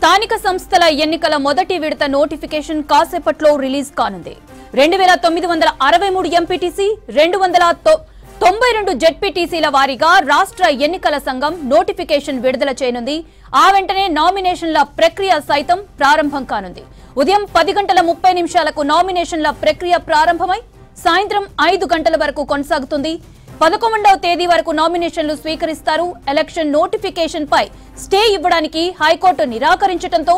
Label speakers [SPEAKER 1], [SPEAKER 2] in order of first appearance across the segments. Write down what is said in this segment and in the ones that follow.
[SPEAKER 1] స్థానిక సంస్థల ఎన్నికల మొదటి విడత నోటిఫికేషన్ కాసేపట్లో రిలీజ్ కానుంది. 2963 ఎంపీటీసీ, 292 జెడ్పీటీసీల వారీగా రాష్ట్ర ఎన్నికల సంఘం నోటిఫికేషన్ విడుదల చేయనుంది. ఆ వెంటనే నామినేషన్ల ప్రక్రియ సైతం ప్రారంభం కానుంది. ఉదయం 10:30 నామినేషన్ల ప్రక్రియ ప్రారంభమై సాయంత్రం 5 గంటల వరకు కొనసాగుతుంది. 11వ తేదీ వరకు నామినేషన్లు స్వీకరిస్తారు. ఎలక్షన్ నోటిఫికేషన్ పై స్టే ఇవ్వడానికి హైకోర్టు నిరాకరించడంతో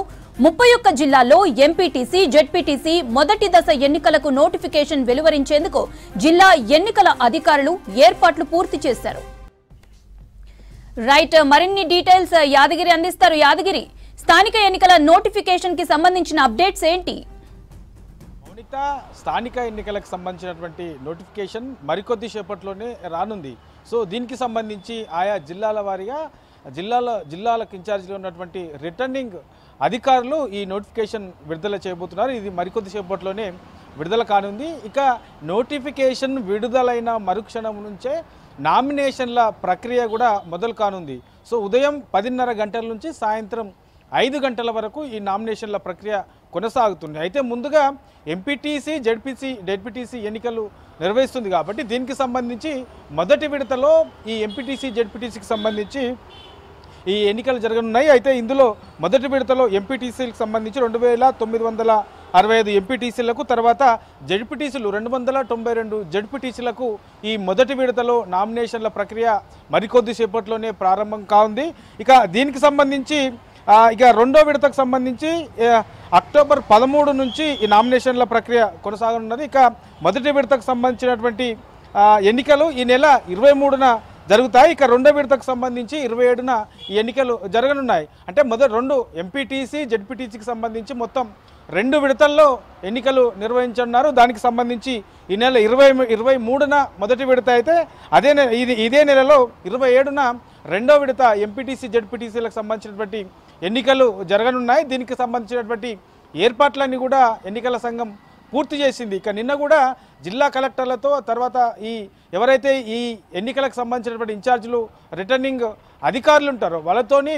[SPEAKER 1] 31 జిల్లాల్లో ఎంపీటీసీ, జెడ్పీటీసీ మొదటి దశ ఎన్నికలకు నోటిఫికేషన్ వెలువరించేందుకు జిల్లా ఎన్నికల అధికారులు ఏర్పాట్లు పూర్తి చేశారు. రైట్, మరిన్ని డీటెయిల్స్ యాదగిరి అందిస్తారు. యాదగిరి, స్థానిక ఎన్నికల నోటిఫికేషన్ కి సంబంధించిన అప్డేట్స్ ఏంటి?
[SPEAKER 2] స్థానిక ఎన్నికలకు సంబంధించినటువంటి నోటిఫికేషన్ మరికొద్ది సేపట్లోనే రానుంది. సో దీనికి సంబంధించి ఆయా జిల్లాల వారీగా జిల్లాలకు ఇన్ఛార్జిలో ఉన్నటువంటి రిటర్నింగ్ అధికారులు ఈ నోటిఫికేషన్ విడుదల చేయబోతున్నారు. ఇది మరికొద్ది సేపట్లోనే విడుదల కానుంది. ఇక నోటిఫికేషన్ విడుదలైన మరుక్షణం నుంచే నామినేషన్ల ప్రక్రియ కూడా మొదలు కానుంది. సో ఉదయం 10:30 గంటల నుంచి సాయంత్రం 5 గంటల వరకు ఈ నామినేషన్ల ప్రక్రియ కొనసాగుతుంది. అయితే ముందుగా ఎంపీటీసీ, జెడ్పీటీసీ ఎన్నికలు నిర్వహిస్తుంది కాబట్టి దీనికి సంబంధించి మొదటి విడతలో ఈ ఎంపీటీసీ, జెడ్పీటీసీకి సంబంధించి ఈ ఎన్నికలు జరగనున్నాయి. అయితే ఇందులో మొదటి విడతలో ఎంపీటీసీలకు సంబంధించి 2965 ఎంపీటీసీలకు, తర్వాత జెడ్పీటీసీలు 292 జెడ్పీటీసీలకు ఈ మొదటి విడతలో నామినేషన్ల ప్రక్రియ మరికొద్ది సేపట్లోనే ప్రారంభం కానుంది. ఇక దీనికి సంబంధించి రెండో విడతకు సంబంధించి అక్టోబర్ 13 నుంచి ఈ నామినేషన్ల ప్రక్రియ కొనసాగనున్నది. ఇక మొదటి విడతకు సంబంధించినటువంటి ఎన్నికలు ఈ నెల 23న జరుగుతాయి. ఇక రెండో విడతకు సంబంధించి 27న ఈ ఎన్నికలు జరగనున్నాయి. అంటే మొదటి 2 ఎంపీటీసీ, జెడ్పీటీసీకి సంబంధించి మొత్తం 2 విడతల్లో ఎన్నికలు నిర్వహించనున్నారు. దానికి సంబంధించి ఈ నెల 23న మొదటి విడత అయితే ఇదే నెలలో 27న రెండో విడత ఎంపీటీసీ, జెడ్పీటీసీలకు సంబంధించినటువంటి ఎన్నికలు జరగనున్నాయి. దీనికి సంబంధించినటువంటి ఏర్పాట్లన్నీ కూడా ఎన్నికల సంఘం పూర్తి చేసింది. ఇక నిన్న కూడా జిల్లా కలెక్టర్లతో, తర్వాత ఎవరైతే ఈ ఎన్నికలకు సంబంధించినటువంటి ఇన్ఛార్జీలు, రిటర్నింగ్ అధికారులు ఉంటారో వాళ్ళతోని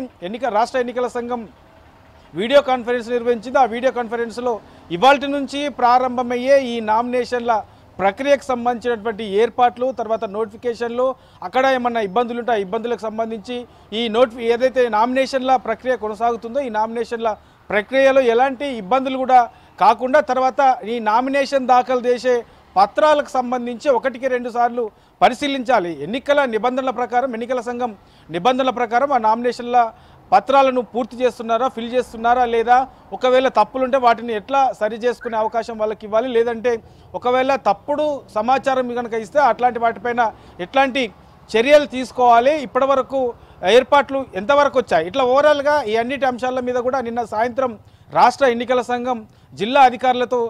[SPEAKER 2] రాష్ట్ర ఎన్నికల సంఘం వీడియో కాన్ఫరెన్స్ నిర్వహించింది. ఆ వీడియో కాన్ఫరెన్స్లో ఇవాల్టి నుంచి ప్రారంభమయ్యే ఈ నామినేషన్ల ప్రక్రియకు సంబంధించినటువంటి ఏర్పాట్లు, తర్వాత నోటిఫికేషన్లు, అక్కడ ఏమన్నా ఇబ్బందులు ఉంటే ఆ ఇబ్బందులకు సంబంధించి ఏదైతే నామినేషన్ల ప్రక్రియ కొనసాగుతుందో ఈ నామినేషన్ల ప్రక్రియలో ఎలాంటి ఇబ్బందులు కూడా కాకుండా, తర్వాత ఈ నామినేషన్ దాఖలు చేసే పత్రాలకు సంబంధించి 1-2 సార్లు పరిశీలించాలి. ఎన్నికల సంఘం నిబంధనల ప్రకారం ఆ నామినేషన్ల పత్రాలను పూర్తి చేస్తున్నారా, ఫిల్ చేస్తున్నారా లేదా, ఒకవేళ తప్పులుంటే వాటిని ఎట్లా సరి చేసుకునే అవకాశం వాళ్ళకి ఇవ్వాలి, లేదంటే ఒకవేళ తప్పుడు సమాచారం కనుక ఇస్తే అట్లాంటి వాటిపైన ఎట్లాంటి చర్యలు తీసుకోవాలి, ఇప్పటివరకు ఏర్పాట్లు ఎంతవరకు వచ్చాయి, ఇట్లా ఓవరాల్గా ఈ అన్నిటి అంశాల మీద కూడా నిన్న సాయంత్రం రాష్ట్ర ఎన్నికల సంఘం జిల్లా అధికారులతో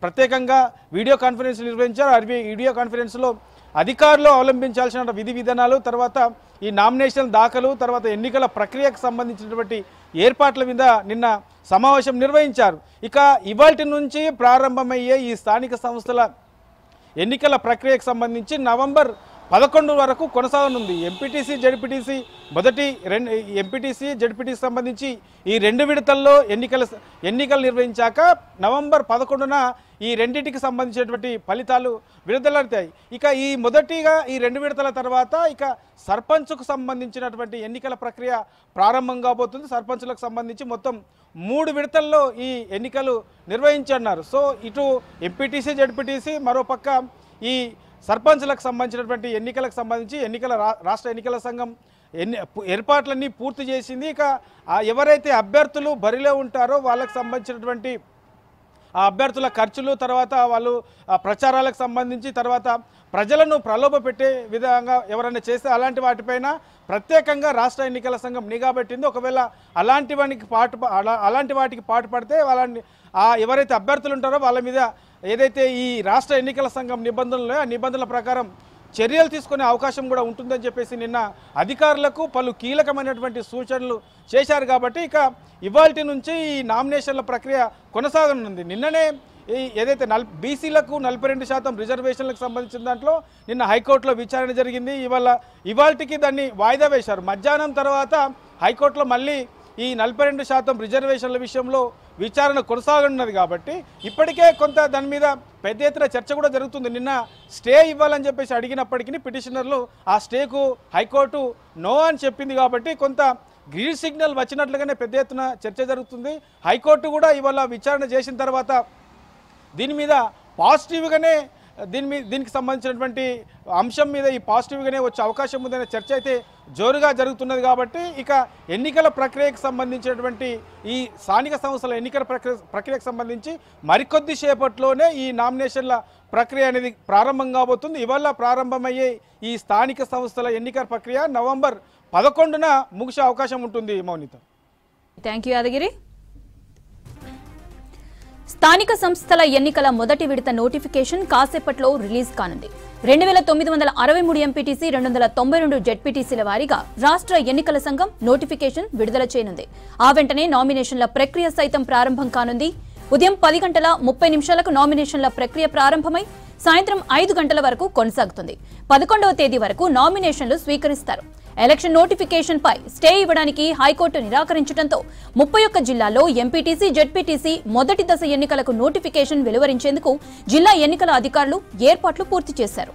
[SPEAKER 2] ప్రత్యేకంగా వీడియో కాన్ఫరెన్స్ నిర్వహించారు. వీడియో కాన్ఫరెన్స్లో అధికారులు అవలంబించాల్సిన విధి విధానాలు, తర్వాత ఈ నామినేషన్ దాఖలు, తర్వాత ఎన్నికల ప్రక్రియకు సంబంధించినటువంటి ఏర్పాట్ల మీద నిన్న సమావేశం నిర్వహించారు. ఇక ఇవాల్టి నుంచి ప్రారంభమయ్యే ఈ స్థానిక సంస్థల ఎన్నికల ప్రక్రియకు సంబంధించి నవంబర్ 11 వరకు కొనసాగనుంది. ఎంపీటీసీ, జెడ్పీటీసీ సంబంధించి ఈ 2 విడతల్లో ఎన్నికలు నిర్వహించాక నవంబర్ 11న ఈ రెండింటికి సంబంధించినటువంటి ఫలితాలు విడుదలవుతాయి. ఇక మొదటిగా ఈ 2 విడతల తర్వాత ఇక సర్పంచ్కు సంబంధించినటువంటి ఎన్నికల ప్రక్రియ ప్రారంభం కాబోతుంది. సర్పంచ్లకు సంబంధించి మొత్తం 3 విడతల్లో ఈ ఎన్నికలు నిర్వహించన్నారు. సో ఇటు ఎంపీటీసీ, జెడ్పీటీసీ, మరోపక్క ఈ సర్పంచ్లకు సంబంధించినటువంటి ఎన్నికలకు సంబంధించి రాష్ట్ర ఎన్నికల సంఘం ఏర్పాట్లన్నీ పూర్తి చేసింది. ఇక ఎవరైతే అభ్యర్థులు బరిలో ఉంటారో వాళ్ళకు సంబంధించినటువంటి ఆ అభ్యర్థుల ఖర్చులు, తర్వాత వాళ్ళు ప్రచారాలకు సంబంధించి, తర్వాత ప్రజలను ప్రలోభ పెట్టే విధంగా ఎవరైనా చేస్తే అలాంటి వాటిపైన ప్రత్యేకంగా రాష్ట్ర ఎన్నికల సంఘం నిఘా పెట్టింది. ఒకవేళ అలాంటి వాటికి పాటుపడితే వాళ్ళని ఎవరైతే అభ్యర్థులు ఉంటారో వాళ్ళ మీద ఏదైతే ఈ రాష్ట్ర ఎన్నికల సంఘం నిబంధనలు ఆ నిబంధనల ప్రకారం చర్యలు తీసుకునే అవకాశం కూడా ఉంటుందని చెప్పేసి నిన్న అధికారులకు పలు కీలకమైనటువంటి సూచనలు చేశారు. కాబట్టి ఇక ఇవాల్టి నుంచి ఈ నామినేషన్ల ప్రక్రియ కొనసాగనుంది. నిన్ననే ఏదైతే బీసీలకు 42% రిజర్వేషన్లకు సంబంధించిన దాంట్లో నిన్న హైకోర్టులో విచారణ జరిగింది. ఇవాల్టికి దాన్ని వాయిదా వేశారు. మధ్యాహ్నం తర్వాత హైకోర్టులో మళ్ళీ ఈ 42% రిజర్వేషన్ల విషయంలో విచారణ కొనసాగనున్నది కాబట్టి ఇప్పటికే కొంత దాని మీద పెద్ద ఎత్తున చర్చ కూడా జరుగుతుంది. నిన్న స్టే ఇవ్వాలని చెప్పేసి అడిగినప్పటికీ పిటిషనర్లు ఆ స్టేకు హైకోర్టు నో అని చెప్పింది కాబట్టి కొంత గ్రీన్ సిగ్నల్ వచ్చినట్లుగానే పెద్ద ఎత్తున చర్చ జరుగుతుంది. హైకోర్టు కూడా ఇవాళ విచారణ చేసిన తర్వాత దీని మీద పాజిటివ్గానే దీనికి సంబంధించినటువంటి అంశం మీద ఈ పాజిటివ్గానే వచ్చే అవకాశం ఉందనే చర్చ అయితే జోరుగా జరుగుతున్నది. కాబట్టి ఇక ఎన్నికల ప్రక్రియకు సంబంధించినటువంటి ఈ స్థానిక సంస్థల ఎన్నికల ప్రక్రియకు సంబంధించి మరికొద్ది సేపట్లోనే ఈ నామినేషన్ల ప్రక్రియ అనేది ప్రారంభం కాబోతుంది. ఇవాళ ప్రారంభమయ్యే ఈ స్థానిక సంస్థల ఎన్నికల ప్రక్రియ నవంబర్ 11న ముగిసే అవకాశం ఉంటుంది. Mounitha,
[SPEAKER 1] thank you Yadagiri. స్థానిక సంస్థల ఎన్నికల మొదటి విడత నోటిఫికేషన్ కాసేపట్లో రిలీజ్ కానుంది. 2963 ఎంపీటీసీ 292 జెడ్పీటీసీల వారీగా రాష్ట్ర ఎన్నికల సంఘం నోటిఫికేషన్ విడుదల చేయనుంది. ఆ వెంటనే నామినేషన్ల ప్రక్రియ సైతం ప్రారంభం కానుంది. ఉదయం 10:30 నామినేషన్ల ప్రక్రియ ప్రారంభమై సాయంత్రం 5 గంటల వరకు కొనసాగుతుంది. 11వ తేదీ వరకు నామినేషన్లు స్వీకరిస్తారు. ఎలక్షన్ నోటిఫికేషన్ పై స్టే ఇవ్వడానికి హైకోర్టు నిరాకరించడంతో 31 జిల్లాల్లో ఎంపీటీసీ, జెడ్పీటీసీ మొదటి దశ ఎన్నికలకు నోటిఫికేషన్ వెలువరించేందుకు జిల్లా ఎన్నికల అధికారులు ఏర్పాట్లు పూర్తి చేశారు.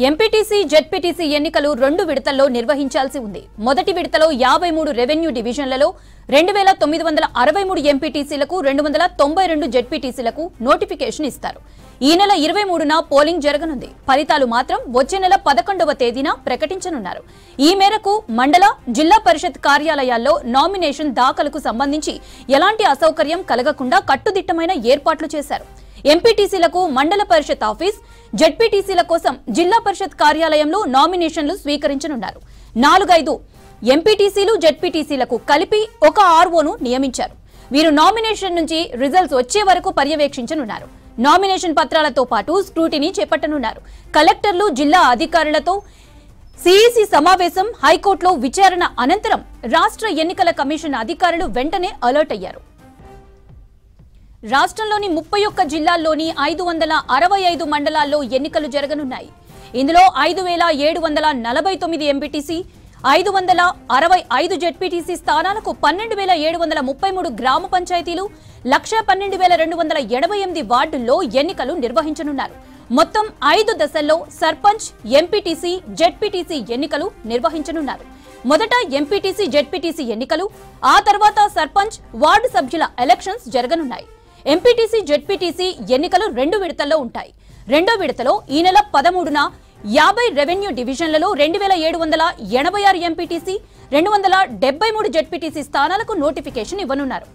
[SPEAKER 1] ఎంపీటీసీ, జెడ్పీటీసీ ఎన్నికలు 2 విడతల్లో నిర్వహించాల్సి ఉంది. మొదటి విడతలో 53 రెవెన్యూ డివిజన్లలో 2963 ఎంపీటీసీలకు, 292 జెడ్పీటీసీలకు నోటిఫికేషన్ ఇస్తారు. ఈ నెల 23న పోలింగ్ జరగనుంది. ఫలితాలు మాత్రం వచ్చే నెల 11వ తేదీన ప్రకటించనున్నారు. ఈ మేరకు మండల, జిల్లా పరిషత్ కార్యాలయాల్లో నామినేషన్ దాఖలుకు సంబంధించి ఎలాంటి అసౌకర్యం కలగకుండా కట్టుదిట్టమైన ఏర్పాట్లు చేశారు. ఎంపీటీసీలకు మండల పరిషత్ ఆఫీస్, జెడ్పీటీసీల కోసం జిల్లా పరిషత్ కార్యాలయంలో నామినేషన్లు స్వీకరించనున్నారు. 4-5 ఎంపీటీసీలు, జెడ్పీటీసీలకు కలిపి ఒక ఆర్ఓను నియమించారు. వీరు నామినేషన్ నుంచి రిజల్ట్స్ వచ్చే వరకు పర్యవేక్షించనున్నారు. నామినేషన్ పత్రాలతో పాటు స్క్రూటినీ చేపట్టనున్నారు. కలెక్టర్లు, జిల్లా అధికారులతో సిఈసి సమావేశం, హైకోర్టులో విచారణ అనంతరం రాష్ట్ర ఎన్నికల కమిషన్ అధికారులు వెంటనే అలర్ట్ అయ్యారు. రాష్ట్రంలోని 31 జిల్లాల్లోని 565 మండలాల్లో ఎన్నికలు జరగనున్నాయి. ఇందులో 5749 ఎంపీటీసీ, 565 జెడ్పీటీసీ స్థానాలకు 12733 గ్రామ పంచాయతీలు, 11228 వార్డుల్లో ఎన్నికలు నిర్వహించనున్నారు. మొత్తం 5 దశల్లో సర్పంచ్, ఎంపీటీసీ, జెడ్పీటీసీ ఎన్నికలు నిర్వహించనున్నారు. మొదట ఎంపీటీసీ, జెడ్పీటీసీ ఎన్నికలు, ఆ తర్వాత సర్పంచ్, వార్డు సభ్యుల ఎలక్షన్స్ జరగనున్నాయి. ఎంపీటీసీ, జెడ్పీటీసీ ఎన్నికలు 2 విడతల్లో ఉంటాయి. రెండో విడతలో ఈ నెల 13న 50 రెవెన్యూ డివిజన్లలో 2786 ఎంపీటీసీ, 273 జెడ్పీటీసీ స్థానాలకు నోటిఫికేషన్ ఇవ్వనున్నారు.